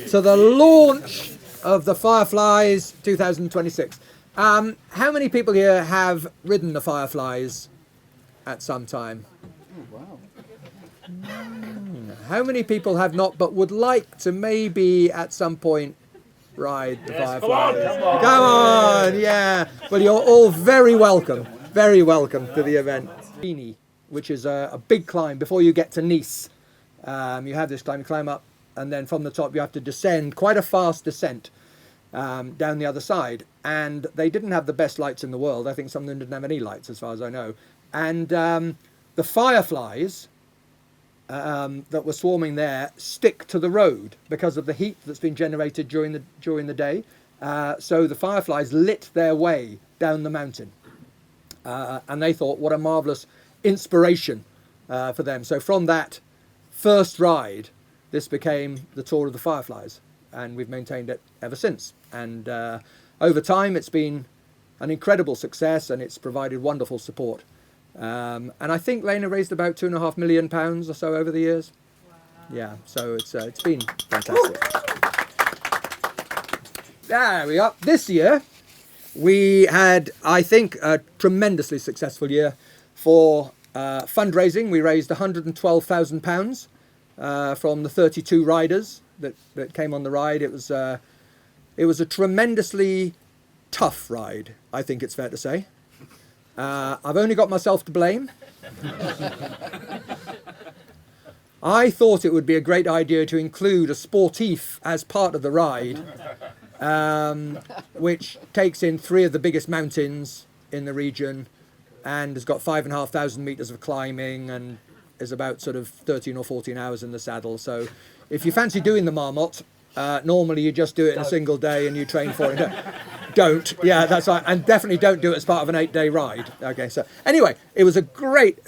to the launch of the Fireflies 2026. How many people here have ridden the Fireflies at some time? Wow. How many people have not but would like to maybe at some point ride the Fireflies? Come on, yeah. Well, you're all very welcome to the event. Which is a big climb before you get to Nice. You have this climb, you climb up, and then from the top you have to descend, quite a fast descent down the other side. And they didn't have the best lights in the world. I think some of them didn't have any lights as far as I know. And the Fireflies that were swarming there stick to the road because of the heat that's been generated during the day. So the Fireflies lit their way down the mountain. And they thought, what a marvellous inspiration for them. So from that first ride, this became the Tour of the Fireflies, and we've maintained it ever since. And over time, it's been an incredible success, and it's provided wonderful support. And I think Lena raised about £2.5 million or so over the years. Wow. Yeah, so it's been fantastic. There we are. This year, we had, I think, a tremendously successful year for fundraising. We raised £112,000 from the 32 riders that came on the ride. It was a tremendously tough ride, I think it's fair to say. I've only got myself to blame. I thought it would be a great idea to include a sportif as part of the ride, which takes in 3 of the biggest mountains in the region and has got 5,500 metres of climbing and is about sort of 13 or 14 hours in the saddle. So if you fancy doing the Marmot, normally you just do it in a single day and you train for it. Don't. Yeah, that's right. And definitely don't do it as part of an 8-day ride. Okay, so anyway, it was a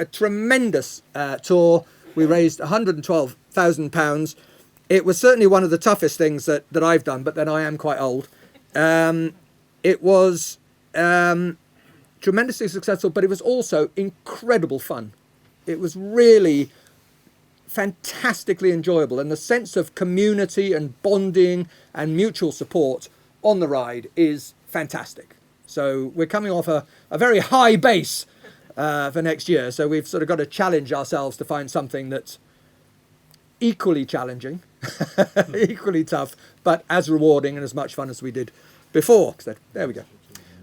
tremendous tour. We raised £112,000. It was certainly one of the toughest things that I've done, but then I am quite old. It was tremendously successful, but it was also incredible fun. It was really fantastically enjoyable, and the sense of community and bonding and mutual support on the ride is fantastic. So we're coming off a very high base for next year, so we've sort of got to challenge ourselves to find something that's equally challenging, equally tough, but as rewarding and as much fun as we did before. So there we go.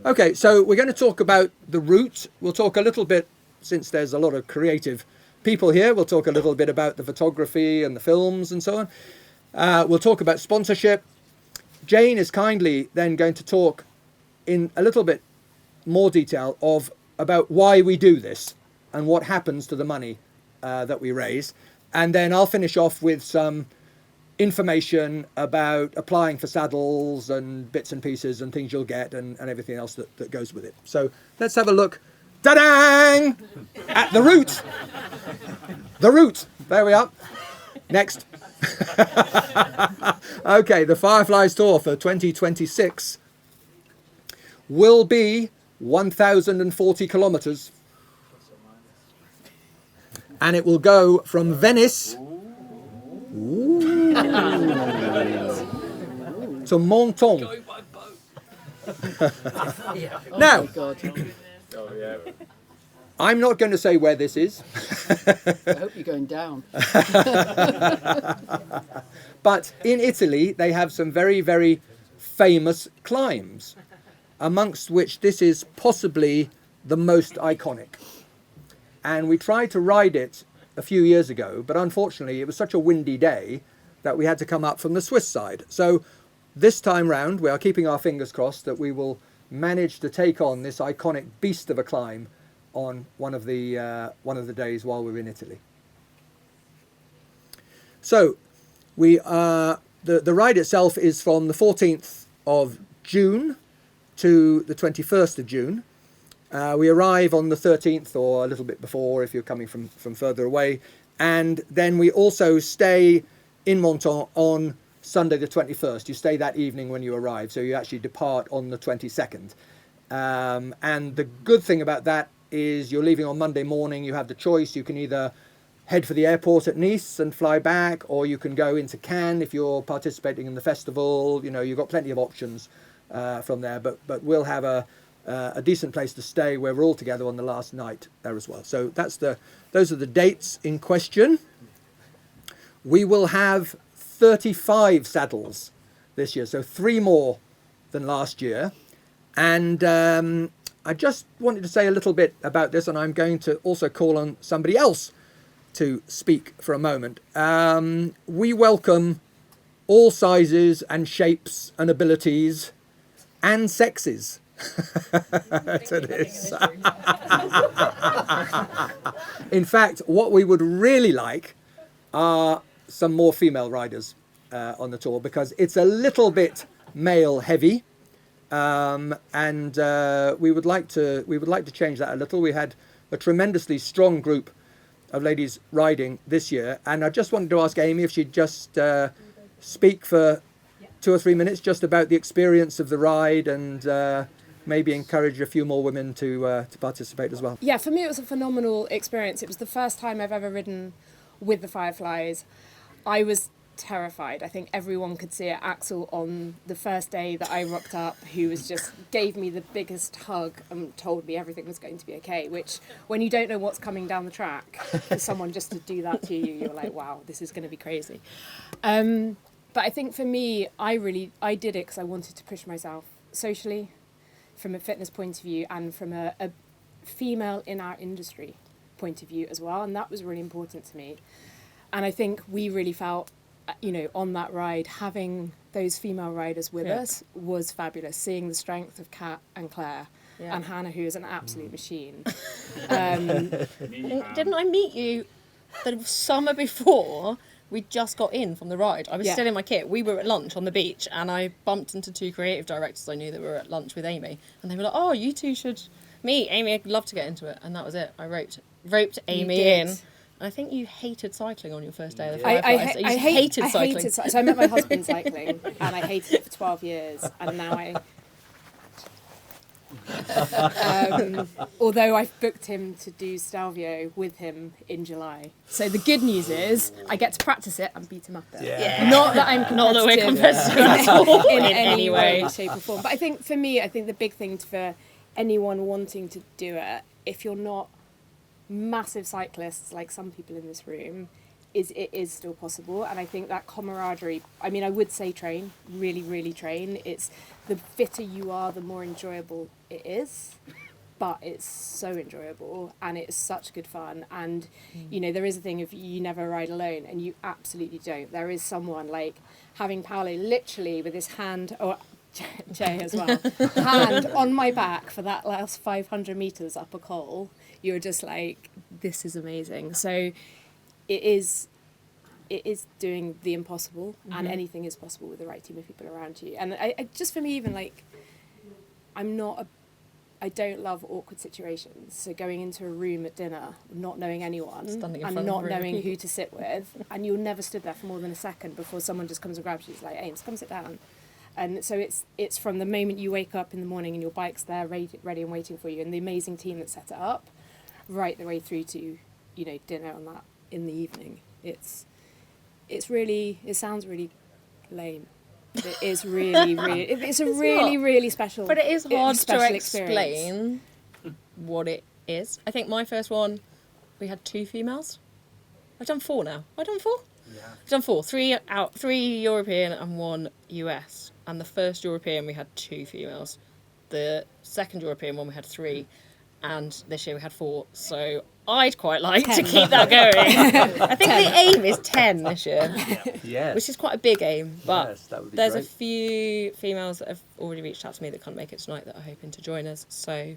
Okay, so we're going to talk about the route. We'll talk a little bit, since there's a lot of creative people here, we'll talk a little bit about the photography and the films and so on. We'll talk about sponsorship. Jane is kindly then going to talk in a little bit more detail about why we do this and what happens to the money that we raise. And then I'll finish off with some information about applying for saddles and bits and pieces and things you'll get and everything else that goes with it. So let's have a look, ta-dang, at the route. The route, there we are. Next. Okay, the Fireflies Tour for 2026 will be 1,040 kilometres. And it will go from Venice to Menton. Now, I'm not going to say where this is. I hope you're going down. But in Italy, they have some very, very famous climbs, amongst which this is possibly the most iconic. And we tried to ride it a few years ago, but unfortunately it was such a windy day that we had to come up from the Swiss side. So this time round, we are keeping our fingers crossed that we will manage to take on this iconic beast of a climb on one of the days while we're in Italy. So the ride itself is from the 14th of June to the 21st of June. We arrive on the 13th or a little bit before if you're coming from further away. And then we also stay in Menton on Sunday the 21st. You stay that evening when you arrive, so you actually depart on the 22nd. And the good thing about that is you're leaving on Monday morning. You have the choice. You can either head for the airport at Nice and fly back, or you can go into Cannes if you're participating in the festival. You know, you've got plenty of options from there. But we'll have a decent place to stay where we're all together on the last night there as well. So those are the dates in question. We will have 35 saddles this year, so 3 more than last year. And I just wanted to say a little bit about this, and I'm going to also call on somebody else to speak for a moment. We welcome all sizes and shapes and abilities and sexes to this. In fact, what we would really like are some more female riders on the tour, because it's a little bit male heavy, and we would like to change that a little. We had a tremendously strong group of ladies riding this year, and I just wanted to ask Amy if she'd just speak for 2 or 3 minutes just about the experience of the ride, and maybe encourage a few more women to participate as well. Yeah, for me it was a phenomenal experience. It was the first time I've ever ridden with the Fireflies. I was terrified. I think everyone could see it. Axel on the first day that I rocked up, who was just gave me the biggest hug and told me everything was going to be okay, which when you don't know what's coming down the track, for someone just to do that to you, you're like, wow, this is going to be crazy. But I think for me, I did it because I wanted to push myself socially, from a fitness point of view, and from a female in our industry point of view as well, and that was really important to me. And I think we really felt, you know, on that ride, having those female riders with us was fabulous. Seeing the strength of Kat and Claire and Hannah, who is an absolute machine. Didn't I meet you the summer before? We just got in from the ride. I was still in my kit. We were at lunch on the beach, and I bumped into 2 creative directors I knew that were at lunch with Amy, and they were like, "Oh, you two should meet. Amy, I'd love to get into it." And that was it. I roped Amy in. And I think you hated cycling on your first day of the Fireflies. I hated cycling. So I met my husband cycling, and I hated it for 12 years, and now although I've booked him to do Stelvio with him in July. So the good news is I get to practice it and beat him up there. Yeah. Not that I'm competitive in any way, shape or form. But I think for me, the big thing for anyone wanting to do it, if you're not massive cyclists like some people in this room, it is still possible. And I think that camaraderie, I mean, I would say train, really train. It's the fitter you are, the more enjoyable it is, but it's so enjoyable and it's such good fun. And you know, there is a thing of you never ride alone, and you absolutely don't. There is someone, like having Paolo literally with his hand, or Jay as well, hand on my back for that last 500 meters up a col. You're just like, this is amazing. So it is doing the impossible, and anything is possible with the right team of people around you. And I just, for me, even like, I don't love awkward situations. So going into a room at dinner, not knowing anyone, and not knowing who to sit with, and you'll never stood there for more than a second before someone just comes and grabs you. It's like, Ames, come sit down. And so it's from the moment you wake up in the morning and your bike's there ready and waiting for you, and the amazing team that set it up, right the way through to, you know, dinner on that in the evening. It sounds really lame. But it is really, it's a really special. But it is hard to experience. Explain what it is. I think my first one, we had 2 females. I've done 4 now. Have I done 4? Yeah. I've done 4. 3 European and 1 US. And the first European we had 2 females. The second European one we had 3. And this year we had 4. So I'd quite like 10. To keep that going. I think the aim is 10 this year. Yes. Which is quite a big aim. But yes, that would be there's great. a few females that have already reached out to me that can't make it tonight that are hoping to join us. So,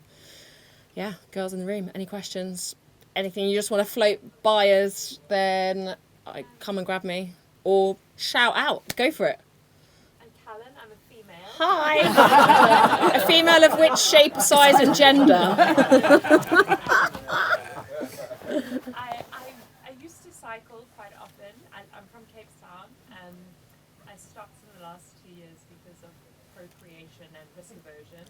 yeah, girls in the room, any questions? Anything you just want to float by us, then come and grab me. Or shout out. Go for it. Hi! A female of which shape, size and gender? I used to cycle quite often. I'm from Cape Town, and I stopped in the last 2 years because of procreation and risk aversion.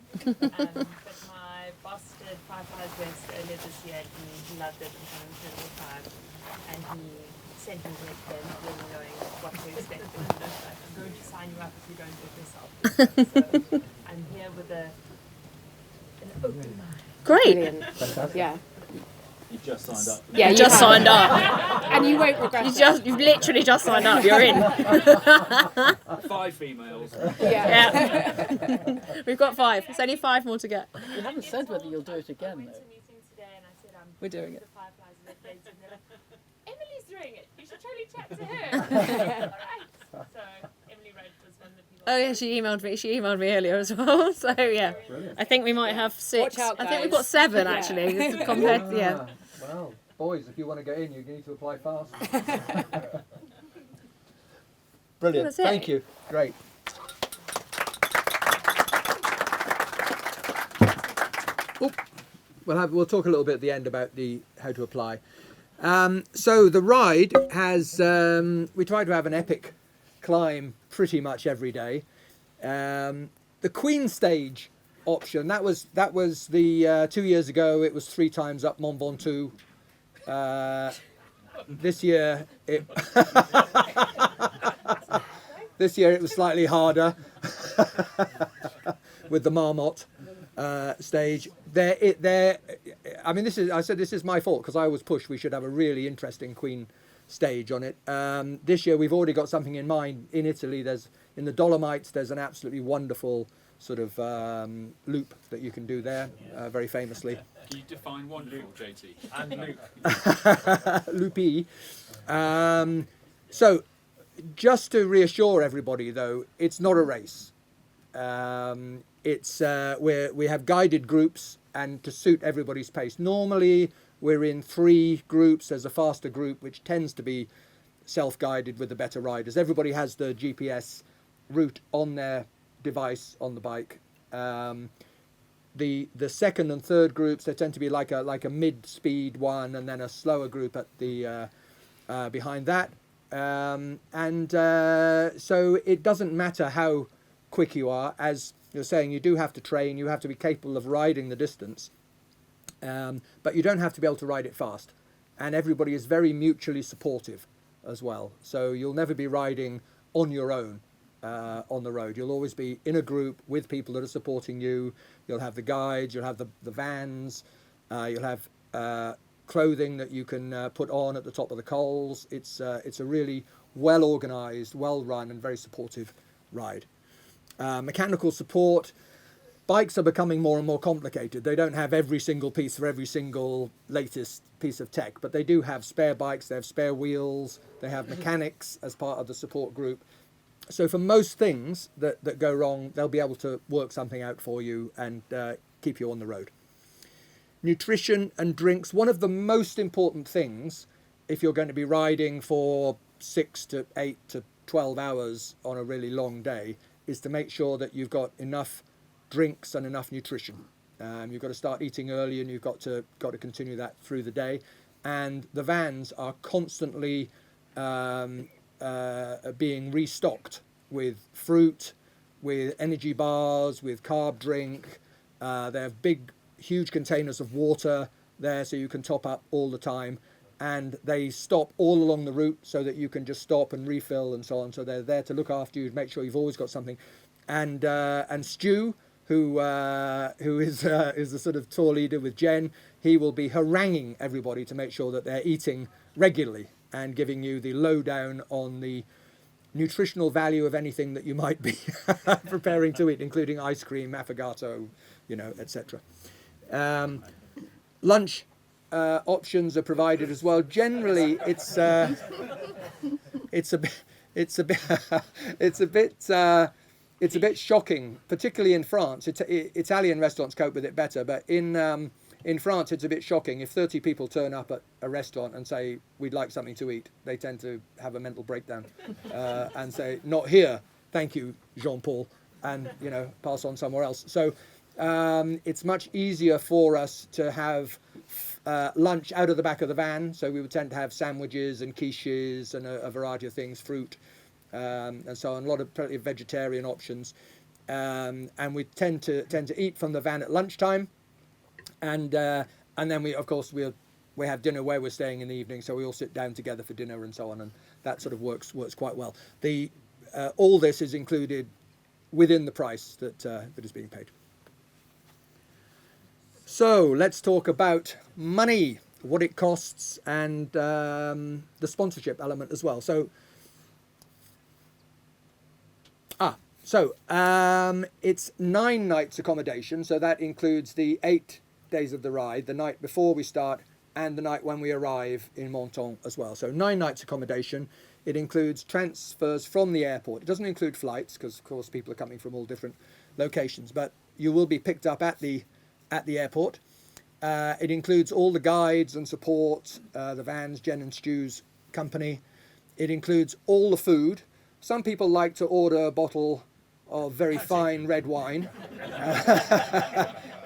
But my boss did Fireflies West earlier this year, and he loved it and had an incredible time. And he sent me with them, not really knowing what to expect. And he was like, I'm going to sign you up if you don't do it yourself. So I'm here with an open mind. Great. Brilliant. Yeah. You just signed up. Yeah, You just signed up. And you won't regret it. You've literally just signed up. You're in. 5 females. Yeah. Yeah. We've got 5. There's only 5 more to get. You haven't said whether you'll do it I again, went to though. a meeting today and I said We're doing the it. Fireflies and their friends, and they're like, Emily's doing it. You should totally chat to her. All right. So Emily Roach was one of the people. Oh yeah, she emailed me earlier as well. So yeah, I think we might have 6. Watch out, I think we've guys. got 7 Yeah. actually. Compared, yeah. Well, boys, if you want to get in, you need to apply fast. Brilliant. That's it. Thank you. Great. Oop. We'll talk a little bit at the end about how to apply. So the ride has we try to have an epic climb pretty much every day. The Queen stage option that was the 2 years ago. It was 3 times up Mont Ventoux. This year it was slightly harder with the Marmot stage. I mean, this is my fault because I was pushed. We should have a really interesting Queen stage on it. This year we've already got something in mind. In Italy, in the Dolomites, there's an absolutely wonderful sort of loop that you can do there, very famously. Can you define wonderful, JT? And Luke. Loopy. So, just to reassure everybody, though, it's not a race. We have guided groups, and to suit everybody's pace. Normally, we're in 3 groups. There's a faster group, which tends to be self-guided with the better riders. Everybody has the GPS route on their device on the bike. The second and third groups, they tend to be like a mid-speed one, and then a slower group at the behind that. So it doesn't matter how quick you are. As you're saying, you do have to train. You have to be capable of riding the distance, but you don't have to be able to ride it fast. And everybody is very mutually supportive as well. So you'll never be riding on your own. On the road, you'll always be in a group with people that are supporting you. You'll have the guides, you'll have the vans, you'll have clothing that you can put on at the top of the coals. It's a really well organised, well run, and very supportive ride. Mechanical support. Bikes are becoming more and more complicated. They don't have every single piece for every single latest piece of tech, but they do have spare bikes, they have spare wheels, they have mechanics as part of the support group. So for most things that go wrong, they'll be able to work something out for you and keep you on the road. Nutrition and drinks. One of the most important things, if you're going to be riding for 6 to 8 to 12 hours on a really long day, is to make sure that you've got enough drinks and enough nutrition. You've got to start eating early, and you've got to continue that through the day. And the vans are constantly being restocked with fruit, with energy bars, with carb drink. They have big, huge containers of water there, so you can top up all the time. And they stop all along the route so that you can just stop and refill and so on. So they're there to look after you, make sure you've always got something. And Stu, who is the sort of tour leader with Jen, he will be haranguing everybody to make sure that they're eating regularly and giving you the lowdown on the nutritional value of anything that you might be preparing to eat, including ice cream, affogato, etc. Lunch options are provided as well. Generally, it's a bit shocking, particularly in France. Italian restaurants cope with it better, but in France, it's a bit shocking. If 30 people turn up at a restaurant and say, we'd like something to eat, they tend to have a mental breakdown and say, not here, thank you, Jean-Paul, and, pass on somewhere else. So it's much easier for us to have lunch out of the back of the van. So we would tend to have sandwiches and quiches and a variety of things, fruit, and so on, plenty of vegetarian options. And we tend to eat from the van at lunchtime. and then we, of course, we have dinner where we're staying in the evening, so we all sit down together for dinner and so on, and that sort of works quite well. All this is included within the price that is being paid. So let's talk about money, what it costs, and the sponsorship element as well. So it's 9 nights accommodation, so that includes the 8 days of the ride, the night before we start and the night when we arrive in Menton as well. So 9 nights accommodation. It includes transfers from the airport. It doesn't include flights because, of course, people are coming from all different locations, but you will be picked up at the airport. It includes all the guides and support, the vans, Jen and Stu's company. It includes all the food. Some people like to order a bottle of very fine red wine.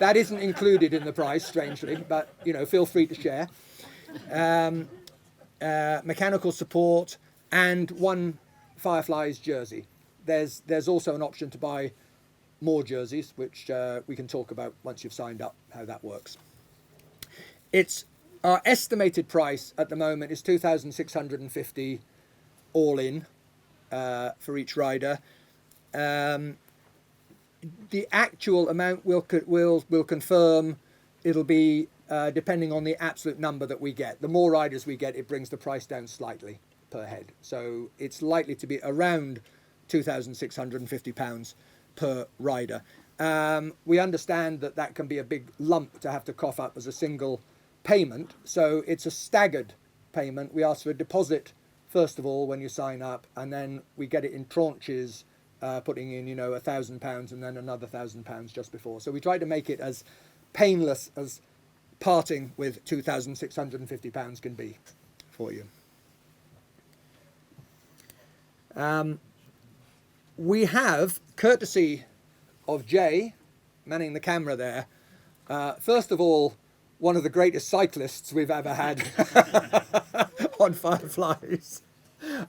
That isn't included in the price, strangely, but, feel free to share. Mechanical support and 1 Fireflies jersey. There's also an option to buy more jerseys, which we can talk about once you've signed up, how that works. Our estimated price at the moment is $2,650 all in for each rider. The actual amount we'll confirm. It'll be depending on the absolute number that we get. The more riders we get, it brings the price down slightly per head. So it's likely to be around £2,650 per rider. We understand that can be a big lump to have to cough up as a single payment. So it's a staggered payment. We ask for a deposit first of all when you sign up, and then we get it in tranches, putting in £1,000 and then another £1,000 just before. So we try to make it as painless as parting with £2,650 can be for you. We have, courtesy of Jay, manning the camera there, first of all, one of the greatest cyclists we've ever had on Fireflies,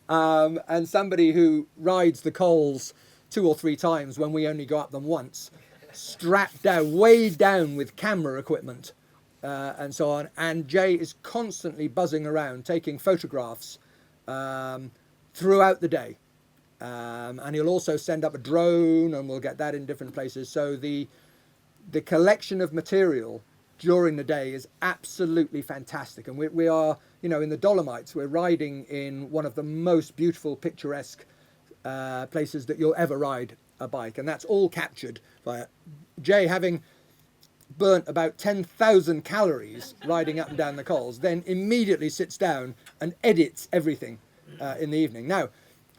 and somebody who rides the coals 2 or 3 times when we only go up them once, strapped down, weighed down with camera equipment and so on. And Jay is constantly buzzing around, taking photographs throughout the day. And he'll also send up a drone, and we'll get that in different places. So the collection of material during the day is absolutely fantastic. And we are, in the Dolomites, we're riding in one of the most beautiful, picturesque places that you'll ever ride a bike. And that's all captured by Jay, having burnt about 10,000 calories riding up and down the coals, then immediately sits down and edits everything in the evening. Now,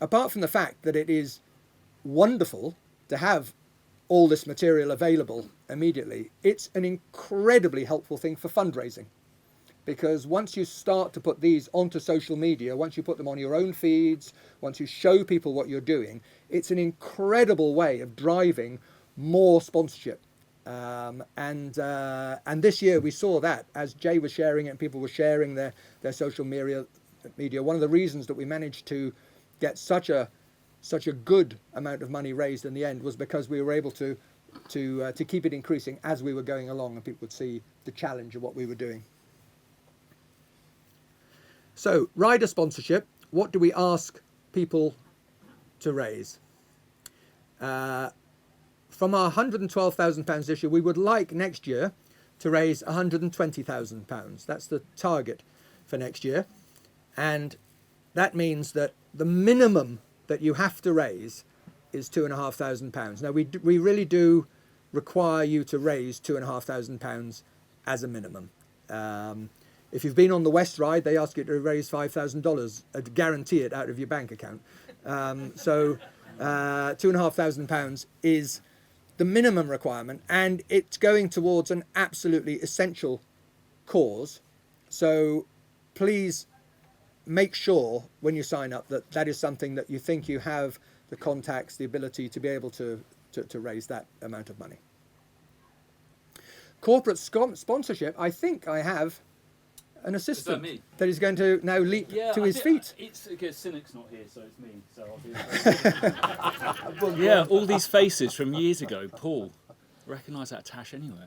apart from the fact that it is wonderful to have all this material available immediately, it's an incredibly helpful thing for fundraising. Because once you start to put these onto social media, once you put them on your own feeds, once you show people what you're doing, it's an incredible way of driving more sponsorship. And this year we saw that as Jay was sharing it and people were sharing their social media. One of the reasons that we managed to get such a good amount of money raised in the end was because we were able to keep it increasing as we were going along, and people would see the challenge of what we were doing. So, rider sponsorship, what do we ask people to raise? From our £112,000 this year, we would like next year to raise £120,000. That's the target for next year. And that means that the minimum that you have to raise is £2,500. Now, we really do require you to raise £2,500 as a minimum. If you've been on the West Ride, they ask you to raise $5,000 to guarantee it out of your bank account. So £2,500 is the minimum requirement, and it's going towards an absolutely essential cause. So please make sure when you sign up that that is something that you think you have the contacts, the ability to be able to raise that amount of money. Corporate sponsorship, I think I have an assistant that is going to now leap to his feet. It's because Cynic's not here, so it's me. So I'll be all these faces from years ago. Paul, recognise that Tash anywhere.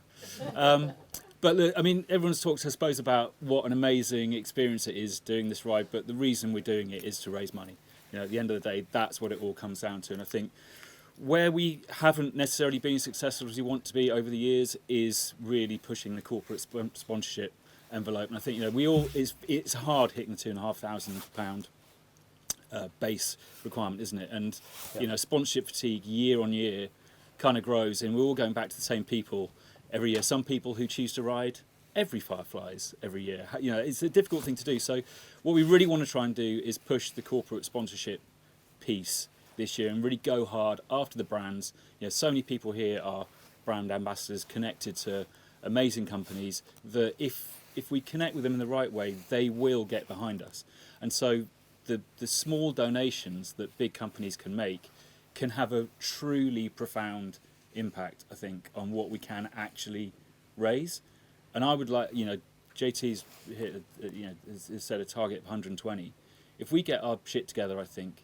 But look, I mean, everyone's talked, I suppose, about what an amazing experience it is doing this ride. But the reason we're doing it is to raise money. You know, at the end of the day, that's what it all comes down to. And I think where we haven't necessarily been as successful as we want to be over the years is really pushing the corporate sponsorship envelope. And I think, you know, it's hard hitting the £2,500 base requirement, isn't it? And you know, sponsorship fatigue year on year kind of grows, and we're all going back to the same people every year. Some people who choose to ride every Fireflies every year. You know, it's a difficult thing to do. So what we really want to try and do is push the corporate sponsorship piece this year and really go hard after the brands. You know, so many people here are brand ambassadors connected to amazing companies that if we connect with them in the right way, they will get behind us. And so the small donations that big companies can make can have a truly profound impact, I think, on what we can actually raise. And I would like, you know, JT's hit, you know, has set a target of 120. If we get our shit together, I think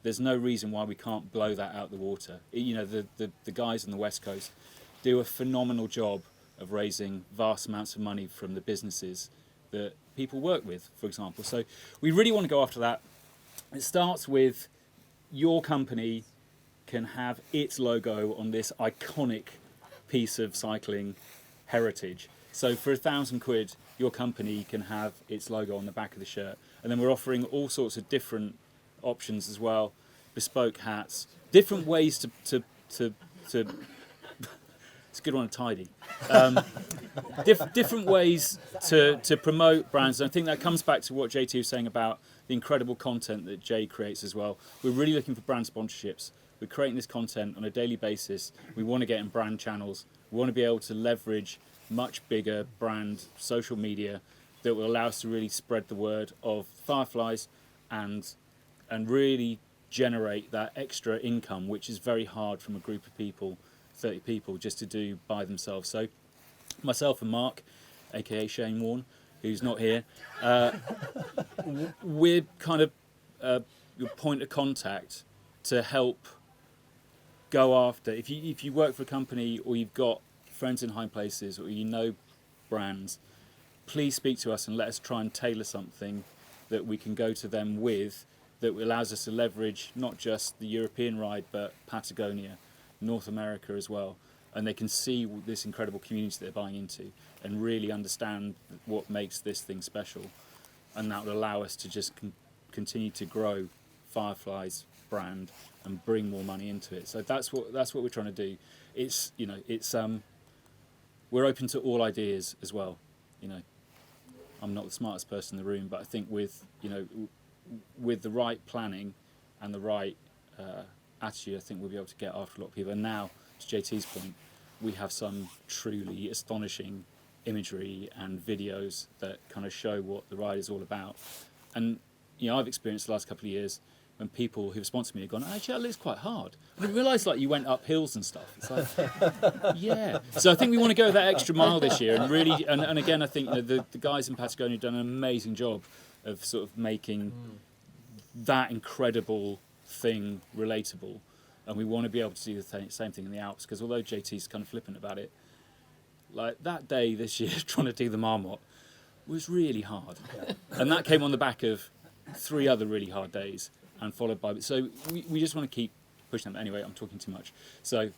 there's no reason why we can't blow that out the water. You know, the guys on the West Coast do a phenomenal job of raising vast amounts of money from the businesses that people work with, for example. So we really want to go after that. It starts with your company can have its logo on this iconic piece of cycling heritage. So for £1,000, your company can have its logo on the back of the shirt. And then we're offering all sorts of different options as well, bespoke hats, different ways to it's a good one to tidy. Different ways to promote brands. And I think that comes back to what JT was saying about the incredible content that Jay creates as well. We're really looking for brand sponsorships. We're creating this content on a daily basis. We want to get in brand channels. We want to be able to leverage much bigger brand social media that will allow us to really spread the word of Fireflies and really generate that extra income, which is very hard from a group of people, 30 people, just to do by themselves. So myself and Mark, aka Shane Warne, who's not here, we're kind of your point of contact to help go after. If you work for a company or you've got friends in high places or you know brands, please speak to us and let us try and tailor something that we can go to them with that allows us to leverage not just the European ride but Patagonia, North America as well, and they can see this incredible community they're buying into and really understand what makes this thing special, and that will allow us to just continue to grow Fireflies brand and bring more money into it. So that's what we're trying to do. It's, you know, it's we're open to all ideas as well. You know, I'm not the smartest person in the room, but I think with, you know, with the right planning and the right attitude, I think we'll be able to get after a lot of people. And now, to JT's point, we have some truly astonishing imagery and videos that kind of show what the ride is all about. And, you know, I've experienced the last couple of years when people who've sponsored me have gone, actually, that looks quite hard. I didn't realise, like, you went up hills and stuff. It's like, yeah. So I think we want to go that extra mile this year and really, and again, I think, you know, the guys in Patagonia have done an amazing job of sort of making that incredible thing relatable. And we want to be able to do the same thing in the Alps, because although JT's kind of flippant about it, like that day this year trying to do the Marmot was really hard. Yeah. And that came on the back of 3 other really hard days and followed by... So we just want to keep pushing them. Anyway, I'm talking too much. So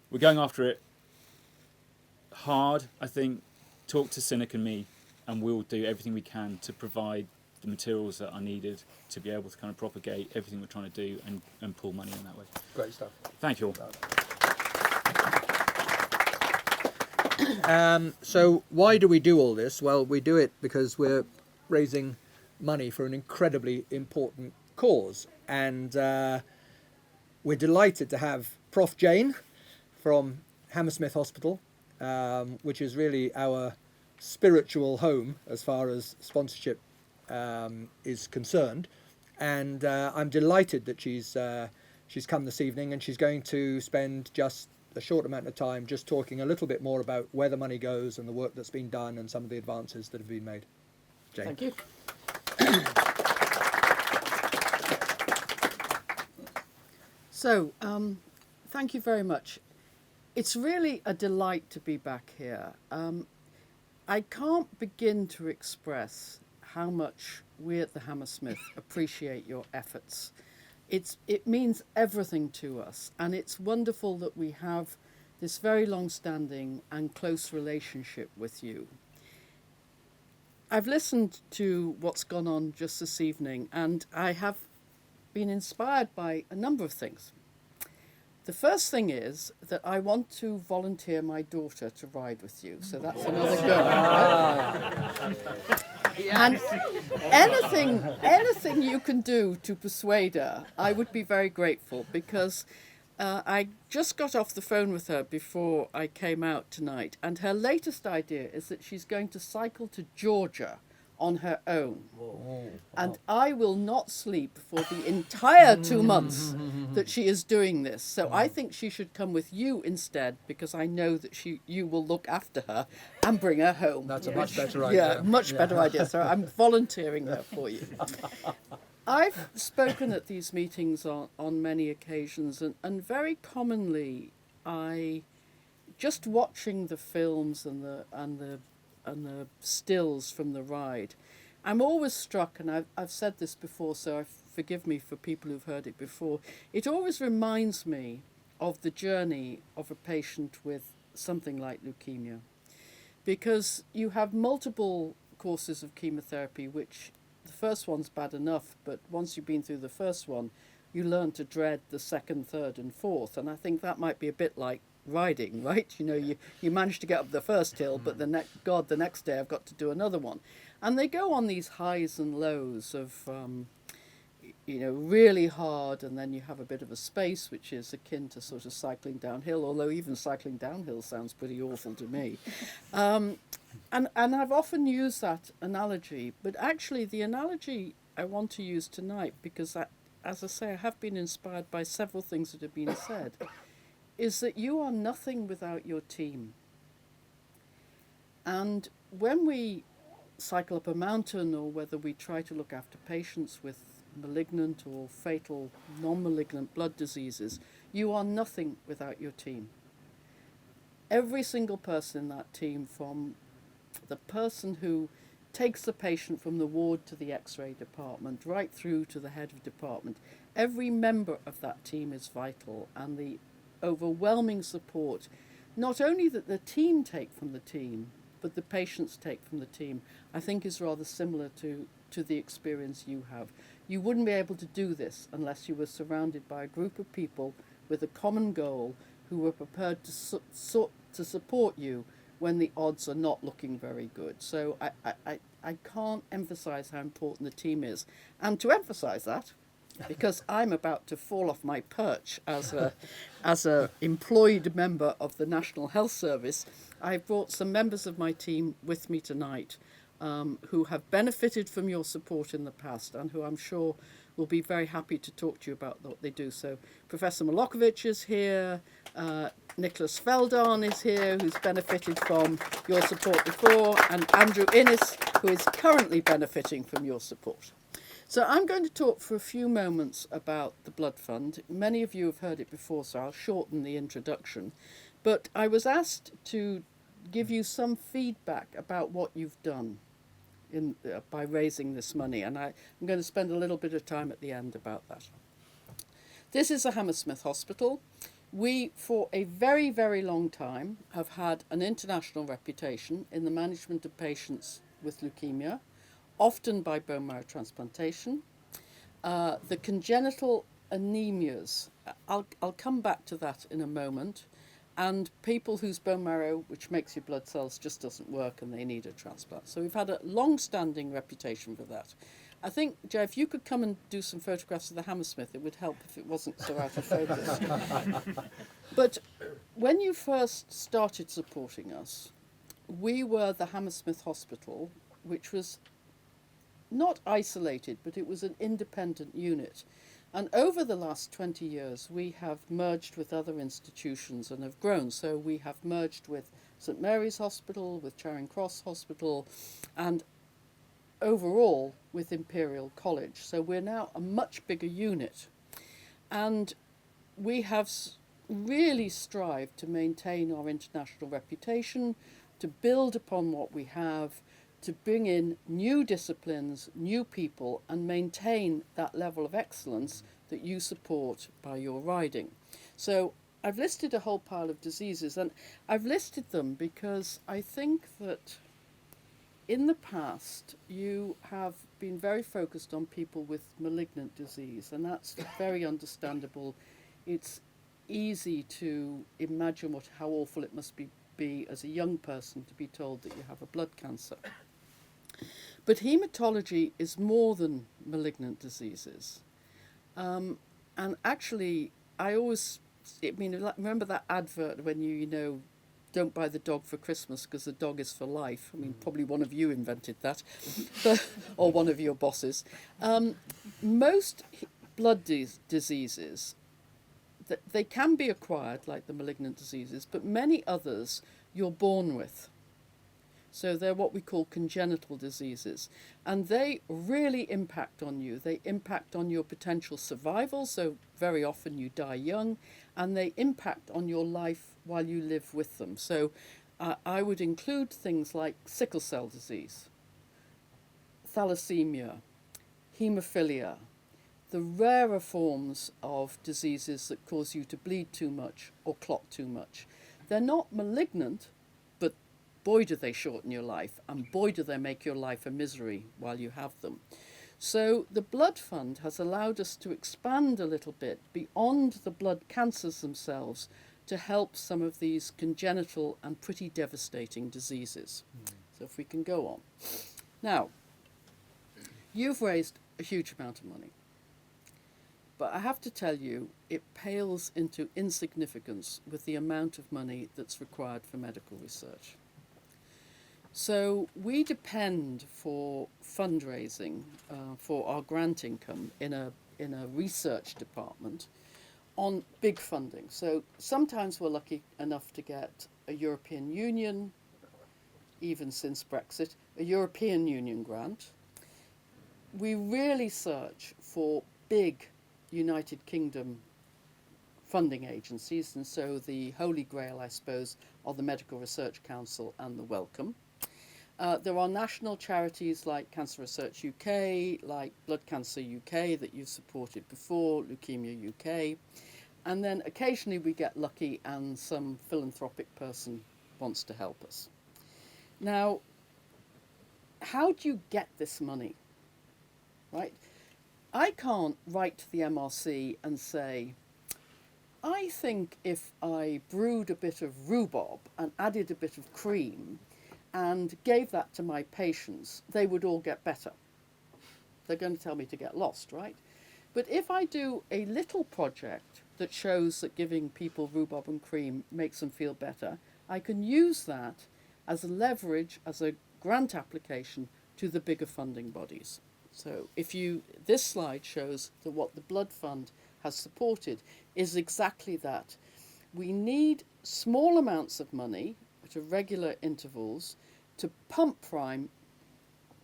we're going after it hard, I think. Talk to Cynic and me, and we'll do everything we can to provide the materials that are needed to be able to kind of propagate everything we're trying to do and pull money in that way. Great stuff. Thank you all. So why do we do all this? Well, we do it because we're raising money for an incredibly important cause. And we're delighted to have Prof. Jane from Hammersmith Hospital, which is really our spiritual home as far as sponsorship is concerned. And I'm delighted that she's come this evening, and she's going to spend just a short amount of time just talking a little bit more about where the money goes and the work that's been done and some of the advances that have been made. Jane. Thank you. So, thank you very much. It's really a delight to be back here. I can't begin to express how much we at the Hammersmith appreciate your efforts. It means everything to us, and it's wonderful that we have this very long-standing and close relationship with you. I've listened to what's gone on just this evening, and I have been inspired by a number of things. The first thing is that I want to volunteer my daughter to ride with you, so that's another go. And anything you can do to persuade her, I would be very grateful, because I just got off the phone with her before I came out tonight, and her latest idea is that she's going to cycle to Georgia on her own. And I will not sleep for the entire 2 months that she is doing this. So I think she should come with you instead, because I know that you will look after her and bring her home. That's a much better idea. Yeah, much better idea. So I'm volunteering her for you. I've spoken at these meetings on many occasions, and very commonly just watching the films and the stills from the ride, I'm always struck, and I've said this before, so forgive me for people who've heard it before, it always reminds me of the journey of a patient with something like leukemia, because you have multiple courses of chemotherapy, which the first one's bad enough, but once you've been through the first one, you learn to dread the second, third and fourth, and I think that might be a bit like riding, right? You know, you manage to get up the first hill, but the next day I've got to do another one. And they go on these highs and lows of, really hard, and then you have a bit of a space, which is akin to sort of cycling downhill, although even cycling downhill sounds pretty awful to me. And I've often used that analogy, but actually the analogy I want to use tonight, because as I say, I have been inspired by several things that have been said, is that you are nothing without your team. And when we cycle up a mountain, or whether we try to look after patients with malignant or fatal non-malignant blood diseases, you are nothing without your team. Every single person in that team, from the person who takes the patient from the ward to the X-ray department, right through to the head of department, every member of that team is vital, and the overwhelming support, not only that the team take from the team, but the patients take from the team, I think is rather similar to the experience you have. You wouldn't be able to do this unless you were surrounded by a group of people with a common goal who were prepared to support you when the odds are not looking very good. So I can't emphasize how important the team is. And to emphasize that, because I'm about to fall off my perch as a employed member of the National Health Service, I've brought some members of my team with me tonight who have benefited from your support in the past, and who I'm sure will be very happy to talk to you about what they do. So Professor Milokovic is here, Nicholas Feldon is here, who's benefited from your support before, and Andrew Innes, who is currently benefiting from your support. So I'm going to talk for a few moments about the Blood Fund. Many of you have heard it before, so I'll shorten the introduction. But I was asked to give you some feedback about what you've done by raising this money, and I'm going to spend a little bit of time at the end about that. This is a Hammersmith hospital. We, for a very, very long time, have had an international reputation in the management of patients with leukemia, often by bone marrow transplantation. The congenital anemias, I'll come back to that in a moment, and people whose bone marrow, which makes your blood cells, just doesn't work and they need a transplant. So we've had a long-standing reputation for that. I think, Joe, if you could come and do some photographs of the Hammersmith, it would help if it wasn't so out of focus. But when you first started supporting us, we were the Hammersmith Hospital, which was not isolated, but it was an independent unit. And over the last 20 years, we have merged with other institutions and have grown. So we have merged with St Mary's Hospital, with Charing Cross Hospital, and overall with Imperial College. So we're now a much bigger unit. And we have really strived to maintain our international reputation, to build upon what we have, to bring in new disciplines, new people, and maintain that level of excellence that you support by your riding. So I've listed a whole pile of diseases, and I've listed them because I think that in the past you have been very focused on people with malignant disease, and that's very understandable. It's easy to imagine how awful it must be as a young person to be told that you have a blood cancer. But haematology is more than malignant diseases. And actually, remember that advert when you know, don't buy the dog for Christmas because the dog is for life. I mean, probably one of you invented that, or one of your bosses. Most blood diseases, they can be acquired, like the malignant diseases, but many others you're born with. So they're what we call congenital diseases. And they really impact on you. They impact on your potential survival, so very often you die young, and they impact on your life while you live with them. So I would include things like sickle cell disease, thalassemia, haemophilia, the rarer forms of diseases that cause you to bleed too much or clot too much. They're not malignant, but boy do they shorten your life, and boy do they make your life a misery while you have them. So the Blood Fund has allowed us to expand a little bit beyond the blood cancers themselves to help some of these congenital and pretty devastating diseases. So if we can go on. Now, you've raised a huge amount of money. But I have to tell you, it pales into insignificance with the amount of money that's required for medical research. So we depend for fundraising for our grant income in a research department on big funding. So sometimes we're lucky enough to get a European Union, even since Brexit, a European Union grant. We really search for big United Kingdom funding agencies, and so the Holy Grail, I suppose, are the Medical Research Council and the Wellcome. There are national charities like Cancer Research UK, like Blood Cancer UK that you've supported before, Leukemia UK, and then occasionally we get lucky and some philanthropic person wants to help us. Now, how do you get this money, right? I can't write to the MRC and say, I think if I brewed a bit of rhubarb and added a bit of cream and gave that to my patients, they would all get better. They're going to tell me to get lost, right? But if I do a little project that shows that giving people rhubarb and cream makes them feel better, I can use that as a leverage, as a grant application to the bigger funding bodies. So this slide shows that what the Blood Fund has supported is exactly that. We need small amounts of money at regular intervals to pump prime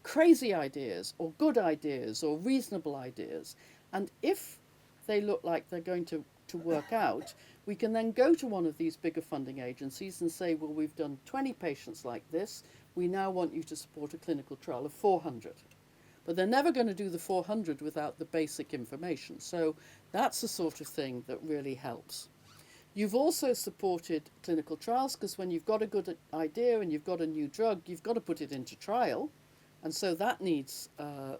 crazy ideas or good ideas or reasonable ideas. And if they look like they're going to work out, we can then go to one of these bigger funding agencies and say, well, we've done 20 patients like this. We now want you to support a clinical trial of 400. But they're never going to do the 400 without the basic information. So that's the sort of thing that really helps. You've also supported clinical trials because when you've got a good idea and you've got a new drug, you've got to put it into trial. And so that needs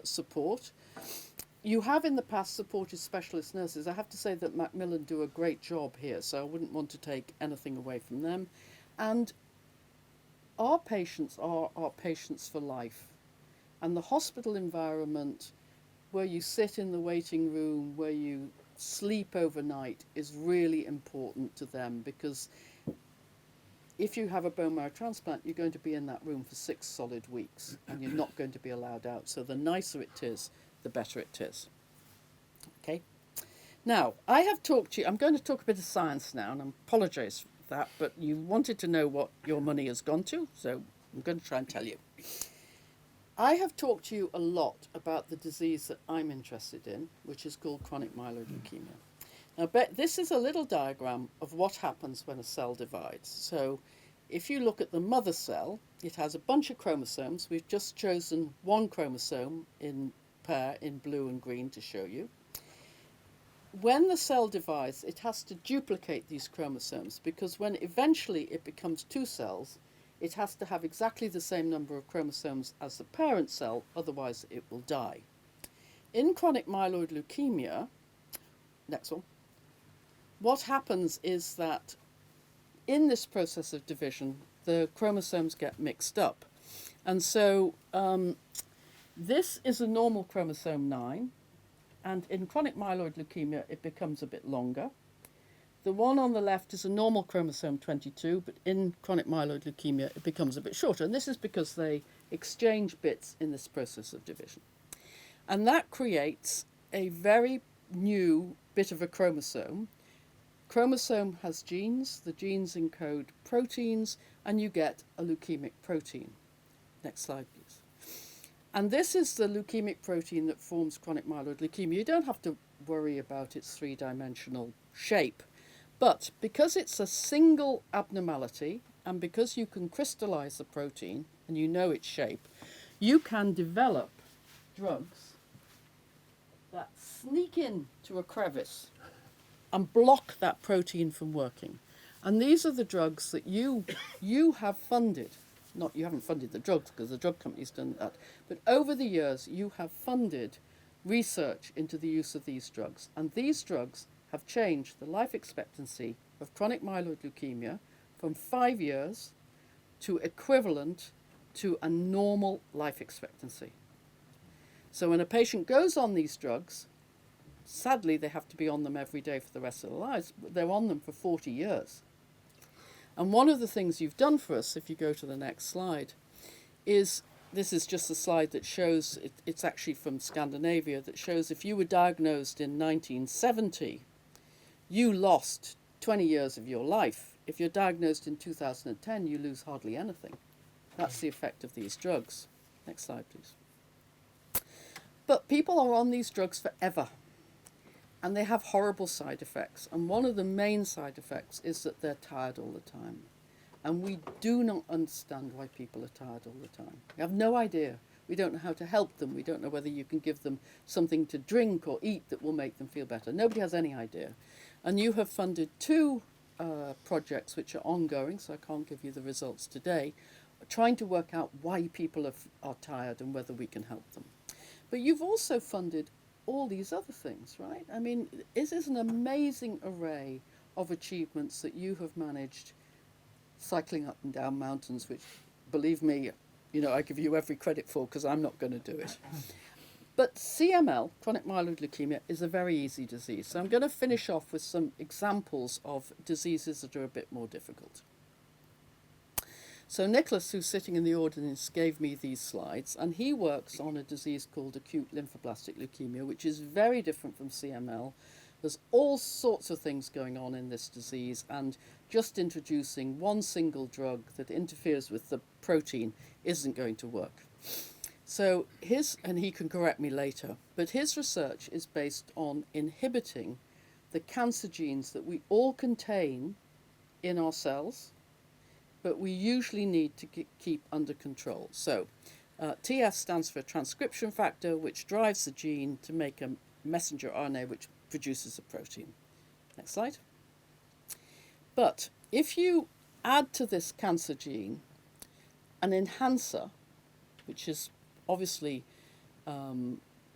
support. You have in the past supported specialist nurses. I have to say that Macmillan do a great job here, so I wouldn't want to take anything away from them. And our patients are our patients for life. And the hospital environment where you sit in the waiting room, where you sleep overnight is really important to them, because if you have a bone marrow transplant, you're going to be in that room for 6 solid weeks and you're not going to be allowed out. So the nicer it is, the better it is. Okay? Now, I have talked to you, I'm going to talk a bit of science now, and I apologise for that, but you wanted to know what your money has gone to, so I'm going to try and tell you. I have talked to you a lot about the disease that I'm interested in, which is called chronic myeloid leukemia. Now, this is a little diagram of what happens when a cell divides. So if you look at the mother cell, it has a bunch of chromosomes. We've just chosen one chromosome in pair in blue and green to show you. When the cell divides, it has to duplicate these chromosomes because when eventually it becomes two cells, it has to have exactly the same number of chromosomes as the parent cell, otherwise it will die. In chronic myeloid leukemia, next one, what happens is that in this process of division, the chromosomes get mixed up. And so this is a normal chromosome 9, and in chronic myeloid leukemia, it becomes a bit longer. The one on the left is a normal chromosome 22, but in chronic myeloid leukemia, it becomes a bit shorter. And this is because they exchange bits in this process of division. And that creates a very new bit of a chromosome. Chromosome has genes, the genes encode proteins, and you get a leukemic protein. Next slide, please. And this is the leukemic protein that forms chronic myeloid leukemia. You don't have to worry about its three-dimensional shape. But because it's a single abnormality, and because you can crystallize the protein, and you know its shape, you can develop drugs that sneak into a crevice and block that protein from working. And these are the drugs that you have funded. Not you haven't funded the drugs because the drug company's done that. But over the years, you have funded research into the use of these drugs. And these drugs have changed the life expectancy of chronic myeloid leukemia from 5 years to equivalent to a normal life expectancy. So when a patient goes on these drugs, sadly, they have to be on them every day for the rest of their lives, but they're on them for 40 years. And one of the things you've done for us, if you go to the next slide, is this is just a slide that shows, it's actually from Scandinavia, that shows if you were diagnosed in 1970, you lost 20 years of your life. If you're diagnosed in 2010, you lose hardly anything. That's the effect of these drugs. Next slide, please. But people are on these drugs forever. And they have horrible side effects. And one of the main side effects is that they're tired all the time. And we do not understand why people are tired all the time. We have no idea. We don't know how to help them. We don't know whether you can give them something to drink or eat that will make them feel better. Nobody has any idea. And you have funded 2 projects which are ongoing, so I can't give you the results today, trying to work out why people are tired and whether we can help them. But you've also funded all these other things, right? I mean, this is an amazing array of achievements that you have managed cycling up and down mountains, which, believe me, you know, I give you every credit for because I'm not going to do it. But CML, chronic myeloid leukemia, is a very easy disease. So I'm going to finish off with some examples of diseases that are a bit more difficult. So Nicholas, who's sitting in the audience, gave me these slides, and he works on a disease called acute lymphoblastic leukemia, which is very different from CML. There's all sorts of things going on in this disease, and just introducing one single drug that interferes with the protein isn't going to work. So and he can correct me later, but his research is based on inhibiting the cancer genes that we all contain in our cells, but we usually need to keep under control. So TS stands for transcription factor, which drives the gene to make a messenger RNA which produces a protein. Next slide. But if you add to this cancer gene an enhancer, which is obviously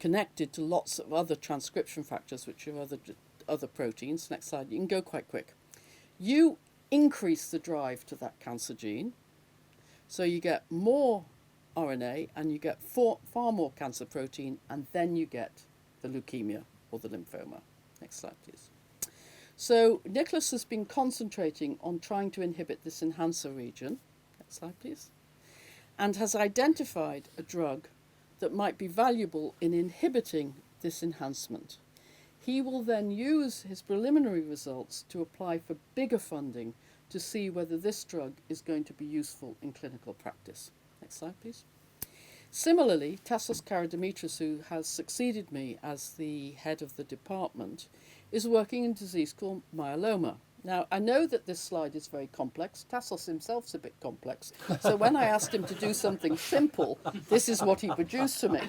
connected to lots of other transcription factors, which are other proteins. Next slide. You can go quite quick. You increase the drive to that cancer gene, so you get more RNA and you get far more cancer protein, and then you get the leukemia or the lymphoma. Next slide, please. So Nicholas has been concentrating on trying to inhibit this enhancer region. Next slide, please. And has identified a drug that might be valuable in inhibiting this enhancement. He will then use his preliminary results to apply for bigger funding to see whether this drug is going to be useful in clinical practice. Next slide, please. Similarly, Tassos Karademetris, who has succeeded me as the head of the department, is working in a disease called myeloma. Now, I know that this slide is very complex. Tassos himself's a bit complex. So when I asked him to do something simple, this is what he produced to me.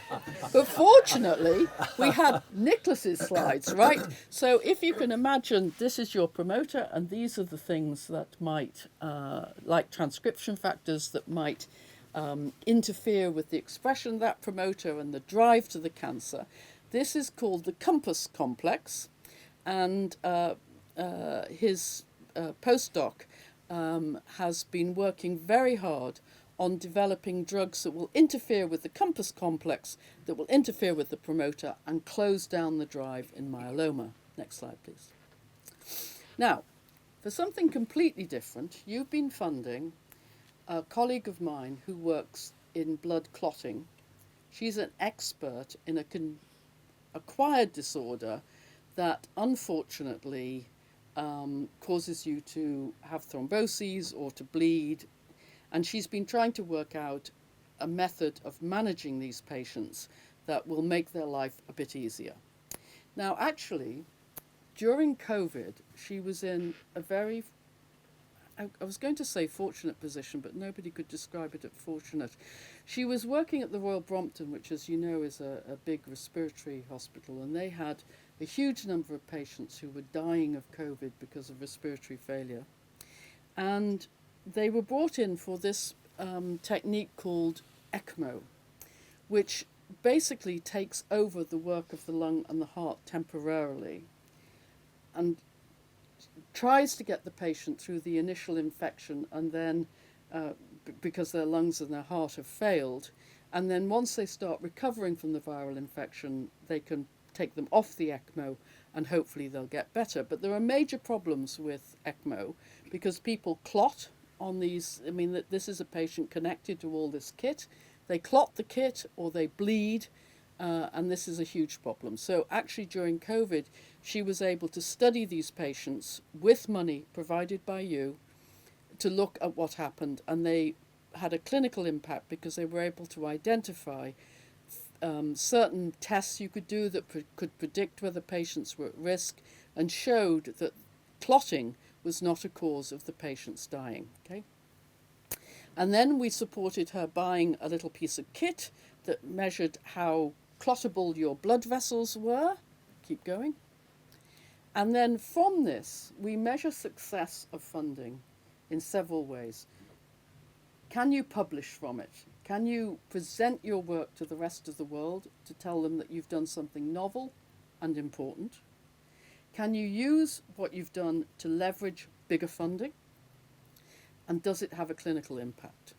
But fortunately, we had Nicholas's slides, right? So if you can imagine, this is your promoter, and these are the things that might, like transcription factors that might interfere with the expression of that promoter and the drive to the cancer. This is called the Compass complex, and his postdoc has been working very hard on developing drugs that will interfere with the Compass complex, that will interfere with the promoter and close down the drive in myeloma. Next slide, please. Now, for something completely different, you've been funding a colleague of mine who works in blood clotting. She's an expert in a acquired disorder that unfortunately causes you to have thromboses or to bleed. And she's been trying to work out a method of managing these patients that will make their life a bit easier. Now, actually, during COVID, she was in a very, I was going to say fortunate position, but nobody could describe it as fortunate. She was working at the Royal Brompton, which, as you know, is a big respiratory hospital, and they had a huge number of patients who were dying of COVID because of respiratory failure. And they were brought in for this technique called ECMO, which basically takes over the work of the lung and the heart temporarily and tries to get the patient through the initial infection, and then because their lungs and their heart have failed, and then once they start recovering from the viral infection, they can take them off the ECMO and hopefully they'll get better. But there are major problems with ECMO because people clot on these. I mean, this is a patient connected to all this kit. They clot the kit or they bleed, and this is a huge problem. So actually during COVID, she was able to study these patients with money provided by you to look at what happened, and they had a clinical impact because they were able to identify certain tests you could do that could predict whether patients were at risk, and showed that clotting was not a cause of the patients dying. Okay? And then we supported her buying a little piece of kit that measured how clottable your blood vessels were. Keep going. And then from this, we measure success of funding in several ways. Can you publish from it? Can you present your work to the rest of the world to tell them that you've done something novel and important? Can you use what you've done to leverage bigger funding? And does it have a clinical impact?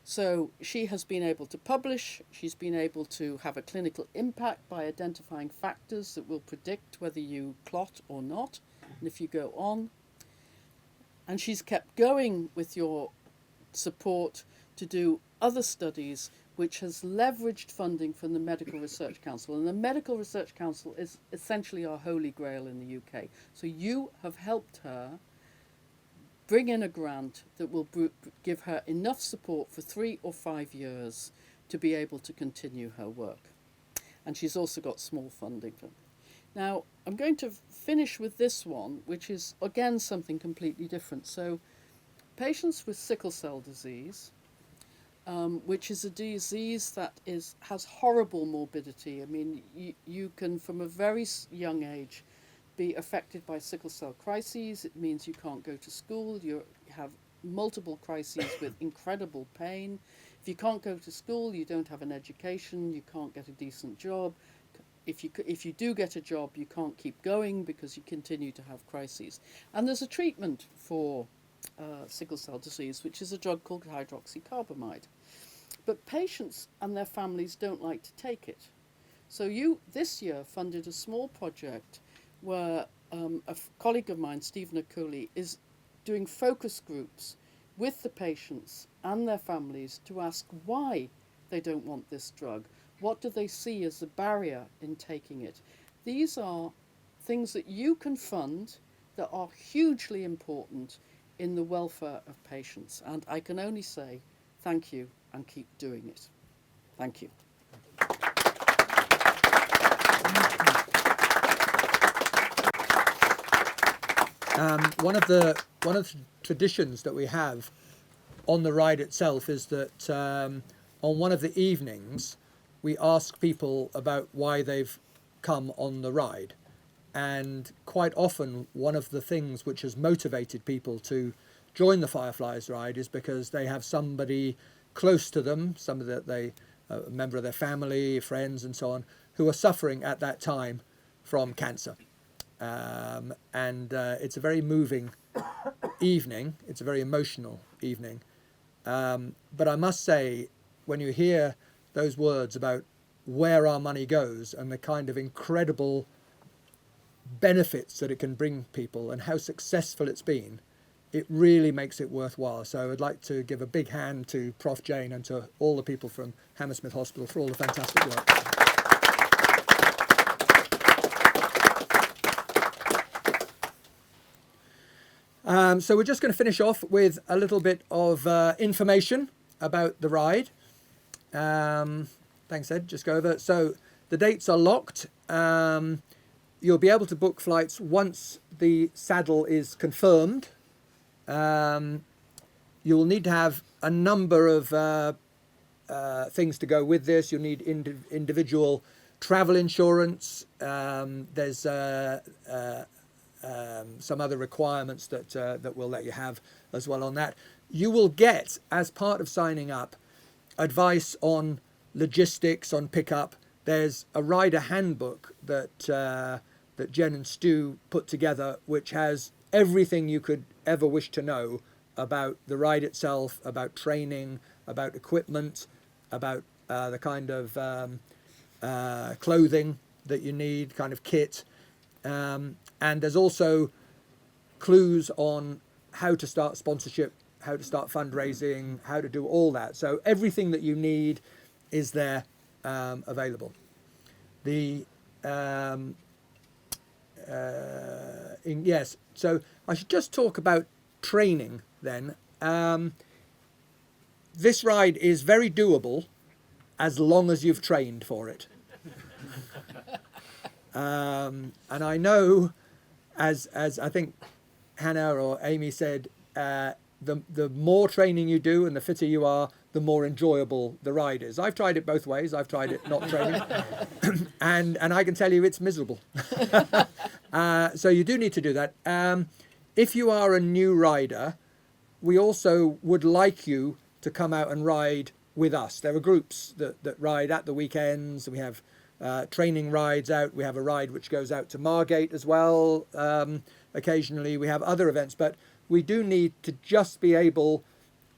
So she has been able to publish, she's been able to have a clinical impact by identifying factors that will predict whether you clot or not, and if you go on. And she's kept going with your support to do other studies, which has leveraged funding from the Medical Research Council. And the Medical Research Council is essentially our holy grail in the UK. So you have helped her bring in a grant that will give her enough support for 3 or 5 years to be able to continue her work. And she's also got small funding. Now, I'm going to finish with this one, which is, again, something completely different. So patients with sickle cell disease, which is a disease that has horrible morbidity. I mean, you can, from a very young age, be affected by sickle cell crises. It means you can't go to school. You have multiple crises with incredible pain. If you can't go to school, you don't have an education. You can't get a decent job. If you do get a job, you can't keep going because you continue to have crises. And there's a treatment for sickle cell disease, which is a drug called hydroxycarbamide. But patients and their families don't like to take it. So you, this year, funded a small project where a colleague of mine, Stephen Cooley, is doing focus groups with the patients and their families to ask why they don't want this drug. What do they see as the barrier in taking it? These are things that you can fund that are hugely important in the welfare of patients. And I can only say thank you and keep doing it. Thank you. one of the traditions that we have on the ride itself is that on one of the evenings we ask people about why they've come on the ride, and quite often one of the things which has motivated people to join the Fireflies ride is because they have somebody close to them, somebody that they a member of their family, friends and so on, who are suffering at that time from cancer. It's a very moving evening. It's a very emotional evening. But I must say, when you hear those words about where our money goes and the kind of incredible benefits that it can bring people and how successful it's been, it really makes it worthwhile. So I'd like to give a big hand to Prof. Jane and to all the people from Hammersmith Hospital for all the fantastic work. So we're just going to finish off with a little bit of information about the ride. Thanks, Ed. Just go over. So the dates are locked. You'll be able to book flights once the saddle is confirmed. You'll need to have a number of things to go with this. You'll need individual travel insurance. There's some other requirements that we'll let you have as well on that. You will get, as part of signing up, advice on logistics, on pickup. There's a rider handbook that Jen and Stu put together, which has everything you could ever wish to know about the ride itself, about training, about equipment, about the kind of clothing that you need, kind of kit. And there's also clues on how to start sponsorship, how to start fundraising, how to do all that. So everything that you need is there available. Yes, so I should just talk about training then. This ride is very doable as long as you've trained for it. And I know, as I think Hannah or Amy said, the more training you do and the fitter you are, the more enjoyable the ride is. I've tried it both ways. I've tried it not training, and I can tell you it's miserable. So you do need to do that. If you are a new rider, we also would like you to come out and ride with us. There are groups that ride at the weekends. We have training rides out. We have a ride which goes out to Margate as well. Occasionally we have other events, but we do need to just be able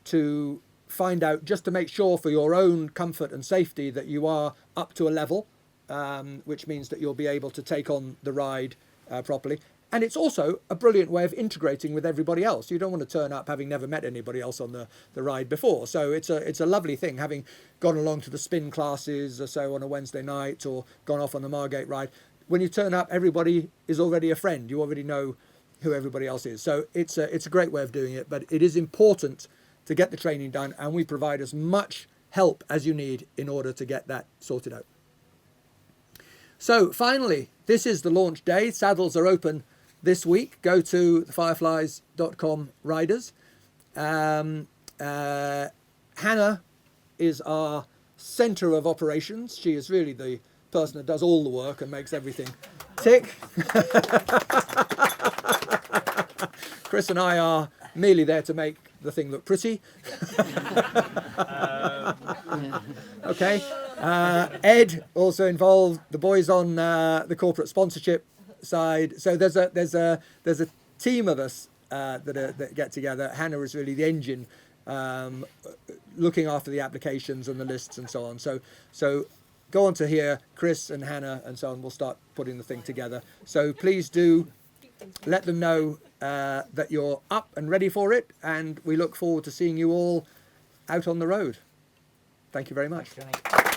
to find out, just to make sure for your own comfort and safety, that you are up to a level, which means that you'll be able to take on the ride properly. And it's also a brilliant way of integrating with everybody else. You don't want to turn up having never met anybody else on the ride before. So it's a lovely thing, having gone along to the spin classes or so on a Wednesday night, or gone off on the Margate ride. When you turn up, everybody is already a friend. You already know who everybody else is. So it's a great way of doing it, but it is important to get the training done, and we provide as much help as you need in order to get that sorted out. So finally, this is the launch day. Saddles are open this week. Go to thefireflies.com riders. Hannah is our centre of operations. She is really the person that does all the work and makes everything tick. Chris and I are merely there to make the thing look pretty. Okay. Ed also involved. The boys on the corporate sponsorship side. So there's a team of us that get together. Hannah is really the engine, looking after the applications and the lists and so on. So go on to here, Chris and Hannah and so on. We'll start putting the thing together. So please do let them know that you're up and ready for it, and we look forward to seeing you all out on the road. Thank you very much. Thanks, Johnny.